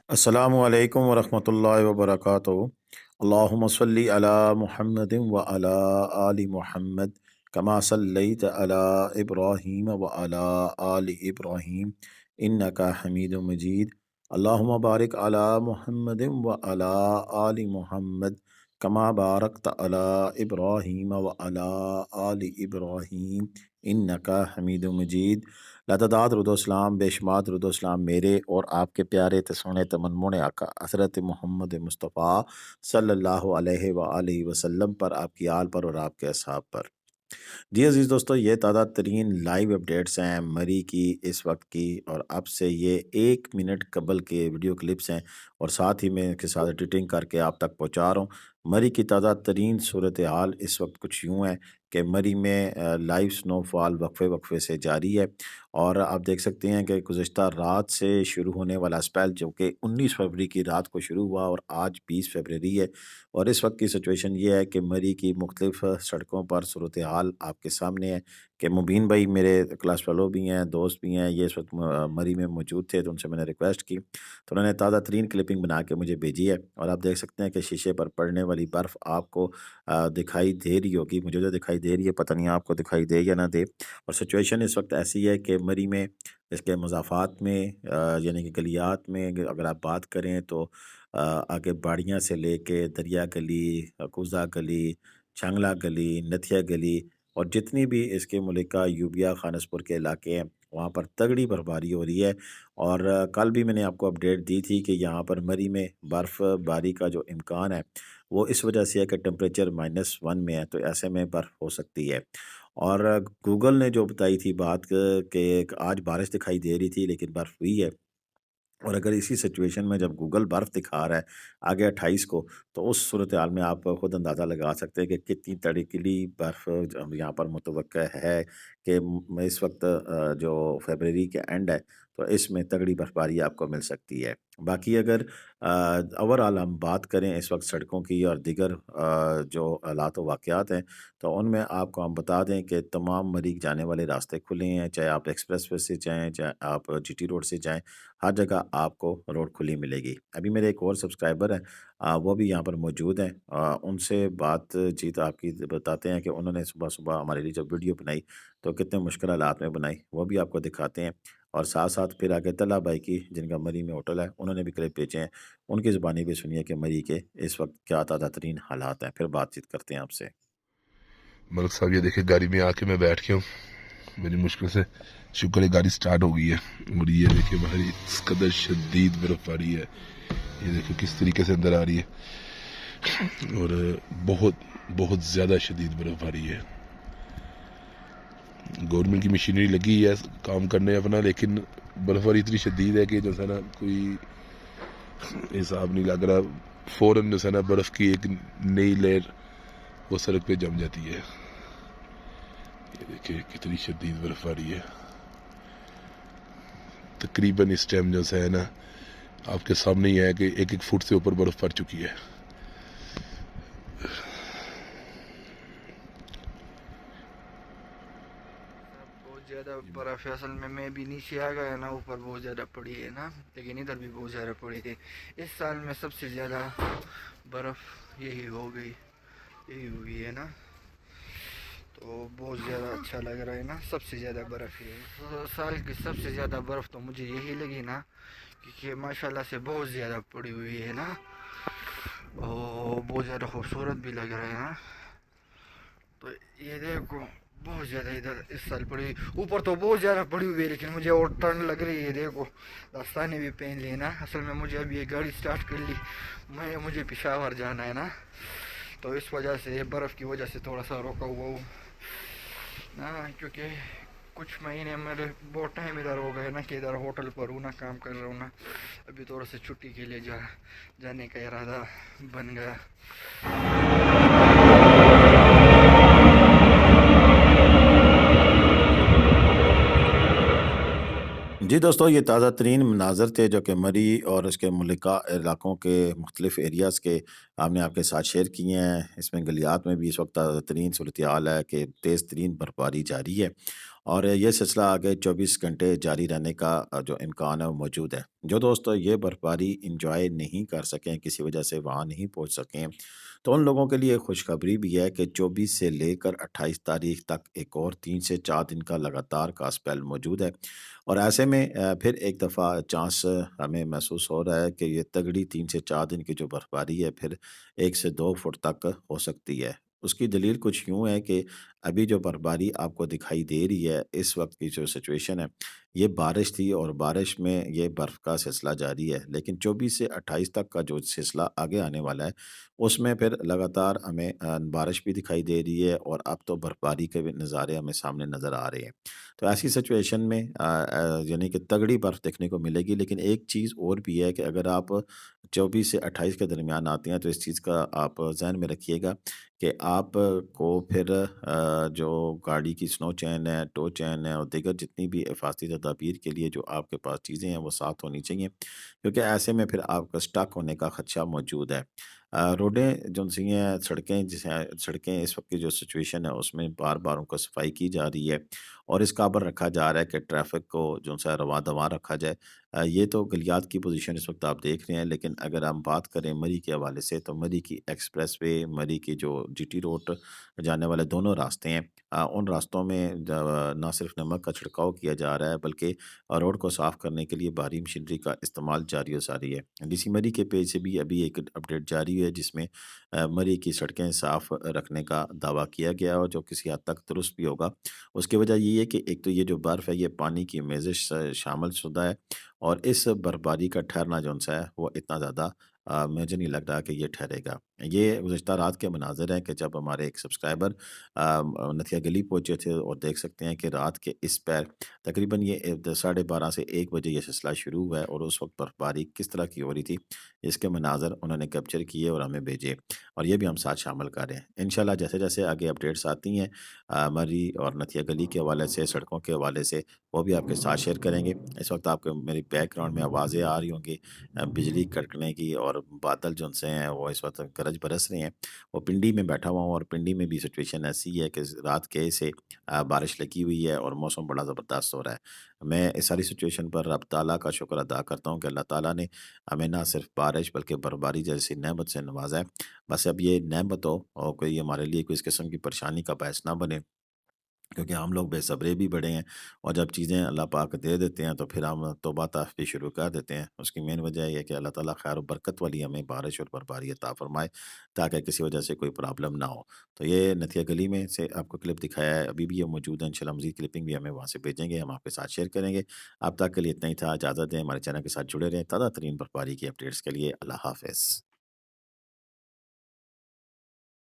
السلام علیکم ورحمۃ اللہ وبرکاتہ۔ اللہم صلی علی محمد وعلی آل محمد کما صلیت علی ابراہیم وعلی آل ابراہیم انک حمید مجید۔ اللہم بارک علی محمد وعلی آل محمد کما بارکت علی ابراہیم وعلی آل ابراہیم انک حمید مجید۔ لاتعداد درود و اسلام، بے شمار درود و اسلام میرے اور آپ کے پیارے سونے منمون آقا حضرت محمد مصطفیٰ صلی اللہ علیہ وآلہ وسلم پر، آپ کی آل پر اور آپ کے اصحاب پر۔ جی عزیز دوستو، یہ تازہ ترین لائیو اپڈیٹس ہیں مری کی اس وقت کی، اور اب سے یہ 1 منٹ قبل کے ویڈیو کلپس ہیں، اور ساتھ ہی میں ان کے ساتھ ایڈیٹنگ کر کے آپ تک پہنچا رہا ہوں۔ مری کی تازہ ترین صورتحال اس وقت کچھ یوں ہے کہ مری میں لائیو سنو فال وقفے وقفے سے جاری ہے، اور آپ دیکھ سکتے ہیں کہ گزشتہ رات سے شروع ہونے والا اسپیل جو کہ 19 فروری کی رات کو شروع ہوا اور آج 20 فروری ہے، اور اس وقت کی سچویشن یہ ہے کہ مری کی مختلف سڑکوں پر صورتحال آپ کے سامنے ہے کہ مبین بھائی میرے کلاس فیلو بھی ہیں، دوست بھی ہیں، یہ اس وقت مری میں موجود تھے، تو ان سے میں نے ریکویسٹ کی تو انہوں نے تازہ ترین کلپنگ بنا کے مجھے بھیجی ہے، اور آپ دیکھ سکتے ہیں کہ شیشے پر پڑنے والی برف آپ کو دکھائی دے رہی ہوگی، مجھے جو دکھائی دے رہی ہے پتہ نہیں آپ کو دکھائی دے یا نہ دے۔ اور سچویشن اس وقت ایسی ہے کہ مری میں اس کے مضافات میں یعنی کہ گلیات میں اگر آپ بات کریں تو آگے باڑیاں سے لے کے دریا گلی، کوزہ گلی، چھانگلہ گلی، نتھیا گلی، اور جتنی بھی اس کے ملکہ یوبیا خانسپور کے علاقے ہیں وہاں پر تگڑی برفباری ہو رہی ہے۔ اور کل بھی میں نے آپ کو اپڈیٹ دی تھی کہ یہاں پر مری میں برف باری کا جو امکان ہے وہ اس وجہ سے ہے کہ ٹمپریچر -1 میں ہے، تو ایسے میں برف ہو سکتی ہے۔ اور گوگل نے جو بتائی تھی بات کہ آج بارش دکھائی دے رہی تھی لیکن برف ہوئی ہے، اور اگر اسی سچویشن میں جب گوگل برف دکھا رہا ہے آگے 28 کو، تو اس صورتحال میں آپ خود اندازہ لگا سکتے ہیں کہ کتنی تڑکیلی برف یہاں پر متوقع ہے کہ اس وقت جو فیبرری کے اینڈ ہے تو اس میں تگڑی برفباری آپ کو مل سکتی ہے۔ باقی اگر اوورآل ہم بات کریں اس وقت سڑکوں کی اور دیگر جو حالات و واقعات ہیں، تو ان میں آپ کو ہم بتا دیں کہ تمام مری جانے والے راستے کھلے ہیں، چاہے آپ ایکسپریس وے سے جائیں، چاہے آپ جی ٹی روڈ سے جائیں، ہر جگہ آپ کو روڈ کھلی ملے گی۔ ابھی میرے ایک اور سبسکرائبر ہیں، وہ بھی یہاں پر موجود ہیں، ان سے بات چیت آپ کی بتاتے ہیں کہ انہوں نے صبح صبح ہمارے لیے جب ویڈیو بنائی تو کتنے مشکل حالات میں بنائی، وہ بھی آپ کو دکھاتے ہیں۔ اور ساتھ ساتھ پھر آگے طلحہ بھائی کی، جن کا مری میں ہوٹل ہے، انہوں نے بھی کلپ بھیجے ہیں، ان کی زبانی بھی سنیے کہ مری کے اس وقت کیا تازہ ترین حالات ہیں، پھر بات چیت کرتے ہیں آپ سے۔ ملک صاحب یہ دیکھیں گاڑی میں آ کے میں بیٹھ کے ہوں، میری مشکل سے شکر ہے گاڑی سٹارٹ ہو گئی ہے، اور یہ دیکھیں باہر اس قدر شدید برف باری ہے، یہ دیکھیں کس طریقے سے اندر آ رہی ہے، اور بہت بہت زیادہ شدید برف باری ہے۔ گورنمنٹ کی مشینری لگی ہے کام کرنے اپنا، لیکن برف باری اتنی شدید ہے کہ جو ہے نا کوئی حساب نہیں لگ رہا، فوراً جو ہے نا برف کی ایک نئی لیئر وہ سڑک پہ جم جاتی ہے۔ یہ دیکھیں کتنی شدید برف باری ہے، تقریباً اس ٹائم جو ہے نا آپ کے سامنے ہی ہے کہ 1 فٹ سے اوپر برف پڑ چکی ہے۔ بہت زیادہ برف ہے، اصل میں بھی نیچے آ گیا نا، اوپر بہت زیادہ پڑی ہے نا، لیکن ادھر بھی بہت زیادہ پڑی تھی۔ اس سال میں سب سے زیادہ برف یہی ہوئی ہے نا، تو بہت زیادہ اچھا لگ رہا ہے نا، سب سے زیادہ برف ہے سال کی، سب سے زیادہ برف تو مجھے یہی لگی نا، کیونکہ ماشاءاللہ سے بہت زیادہ پڑی ہوئی ہے نا، اور بہت زیادہ خوبصورت بھی لگ رہا ہے نا۔ تو یہ دیکھو بہت زیادہ ادھر اس سال پڑی، اوپر تو بہت زیادہ پڑی ہوئی ہے، لیکن مجھے اور ٹھنڈ لگ رہی ہے۔ دیکھو دستانے بھی پہن لیے نا، اصل میں مجھے ابھی یہ گاڑی سٹارٹ کر لی، مجھے پشاور جانا ہے نا، تو اس وجہ سے برف کی وجہ سے تھوڑا سا روکا ہوا ہوں نا، کیونکہ کچھ مہینے میرے بہت ٹائم ادھر ہو گئے نا کہ ادھر ہوٹل پر ہوں نا، کام کر رہا ہوں نا، ابھی تھوڑا سے چھٹی کے لیے جانے کا ارادہ بن گیا۔ جی جی دوستو، یہ تازہ ترین مناظر تھے جو کہ مری اور اس کے ملکہ علاقوں کے مختلف ایریاز کے ہم نے آپ کے ساتھ شیئر کیے ہیں۔ اس میں گلیات میں بھی اس وقت تازہ ترین صورتحال ہے کہ تیز ترین برفباری جاری ہے، اور یہ سلسلہ آگے 24 گھنٹے جاری رہنے کا جو امکان ہے وہ موجود ہے۔ جو دوستو یہ برفباری انجوائے نہیں کر سکیں، کسی وجہ سے وہاں نہیں پہنچ سکیں، تو ان لوگوں کے لیے خوشخبری بھی ہے کہ 24 سے لے کر 28 تاریخ تک ایک اور 3 سے 4 دن کا لگاتار کا اسپیل موجود ہے، اور ایسے میں پھر ایک دفعہ چانس ہمیں محسوس ہو رہا ہے کہ یہ تگڑی 3 سے 4 دن کی جو برفباری ہے پھر 1 سے 2 فٹ تک ہو سکتی ہے۔ اس کی دلیل کچھ یوں ہے کہ ابھی جو برفباری آپ کو دکھائی دے رہی ہے، اس وقت کی جو سچویشن ہے، یہ بارش تھی اور بارش میں یہ برف کا سلسلہ جاری ہے، لیکن 24 سے 28 تک کا جو سلسلہ آگے آنے والا ہے، اس میں پھر لگاتار ہمیں بارش بھی دکھائی دے رہی ہے، اور اب تو برفباری کے بھی نظارے ہمیں سامنے نظر آ رہے ہیں۔ تو ایسی سچویشن میں یعنی کہ تگڑی برف دیکھنے کو ملے گی، لیکن ایک چیز اور بھی ہے کہ اگر آپ 24 سے 28 کے درمیان آتے ہیں تو اس چیز کا آپ ذہن میں رکھیے گا کہ آپ کو پھر جو گاڑی کی سنو چین ہے، ٹو چین ہے، اور دیگر جتنی بھی حفاظتی تدابیر کے لیے جو آپ کے پاس چیزیں ہیں وہ ساتھ ہونی چاہیے، کیونکہ ایسے میں پھر آپ کا سٹک ہونے کا خدشہ موجود ہے۔ روڈیں جو سی ہیں، سڑکیں اس وقت کی جو سچویشن ہے اس میں بار بار ان کو صفائی کی جا رہی ہے، اور اس قابل رکھا جا رہا ہے کہ ٹریفک کو جو سا رواں دواں رکھا جائے۔ یہ تو گلیات کی پوزیشن اس وقت آپ دیکھ رہے ہیں، لیکن اگر ہم بات کریں مری کے حوالے سے تو مری کی ایکسپریس وے، مری کی جو جی ٹی روڈ جانے والے دونوں راستے ہیں، ان راستوں میں نہ صرف نمک کا چھڑکاؤ کیا جا رہا ہے بلکہ روڈ کو صاف کرنے کے لیے بھاری مشینری کا استعمال جاری و ساری ہے۔ ڈی سی مری کے پیج سے بھی ابھی ایک اپڈیٹ جاری ہے جس میں مری کی سڑکیں صاف رکھنے کا دعویٰ کیا گیا اور جو کسی حد تک درست بھی ہوگا۔ اس کی وجہ یہ ہے کہ ایک تو یہ جو برف ہے یہ پانی کی میزش سے شامل شدہ ہے، اور اس برفباری کا ٹھہرنا جو سا ہے وہ اتنا زیادہ مجھے نہیں لگ رہا کہ یہ ٹھہرے گا۔ یہ گزشتہ رات کے مناظر ہیں کہ جب ہمارے ایک سبسکرائبر نتھیا گلی پہنچے تھے، اور دیکھ سکتے ہیں کہ رات کے اس پیر تقریباً یہ 12:30 سے 1 بجے یہ سلسلہ شروع ہوا ہے، اور اس وقت برفباری کس طرح کی ہو رہی تھی، اس کے مناظر انہوں نے کیپچر کیے اور ہمیں بھیجے، اور یہ بھی ہم ساتھ شامل کر رہے ہیں۔ انشاءاللہ جیسے جیسے آگے اپڈیٹس آتی ہیں مری اور نتھیا گلی کے حوالے سے، سڑکوں کے حوالے سے، وہ بھی آپ کے ساتھ شیئر کریں گے۔ اس وقت آپ کو میری بیک گراؤنڈ میں آوازیں آ رہی ہوں گی بجلی کڑکنے کی، اور بادل جو سے ہیں وہ اس وقت گرج برس رہے ہیں۔ وہ پنڈی میں بیٹھا ہوا ہوں، اور پنڈی میں بھی سچویشن ایسی ہے کہ رات کے سے بارش لگی ہوئی ہے اور موسم بڑا زبردست ہو رہا ہے۔ میں اس ساری سچویشن پر رب تعالیٰ کا شکر ادا کرتا ہوں کہ اللہ تعالیٰ نے ہمیں نہ صرف بارش بلکہ برفباری جیسی نعمت سے نوازا ہے۔ بس اب یہ نعمت ہو اور کوئی ہمارے لیے کوئی اس قسم کی پریشانی کا باعث نہ بنے، کیونکہ ہم لوگ بے صبرے بھی بڑے ہیں، اور جب چیزیں اللہ پاک دے دیتے ہیں تو پھر ہم توبہ طاف بھی شروع کر دیتے ہیں۔ اس کی مین وجہ یہ ہے کہ اللہ تعالیٰ خیر و برکت والی ہمیں بارش اور برفباری عطا فرمائے، تاکہ کسی وجہ سے کوئی پرابلم نہ ہو۔ تو یہ نتھیا گلی میں سے آپ کو کلپ دکھایا ہے، ابھی بھی یہ موجود ہے، انشاءاللہ مزید کلپنگ بھی ہمیں وہاں سے بھیجیں گے، ہم آپ کے ساتھ شیئر کریں گے۔ اب تک کے لیے اتنا ہی تھا، اجازت دیں، ہمارے چینل کے ساتھ جڑے رہیں تازہ ترین برفباری کی اپڈیٹس کے لیے۔ اللہ حافظ۔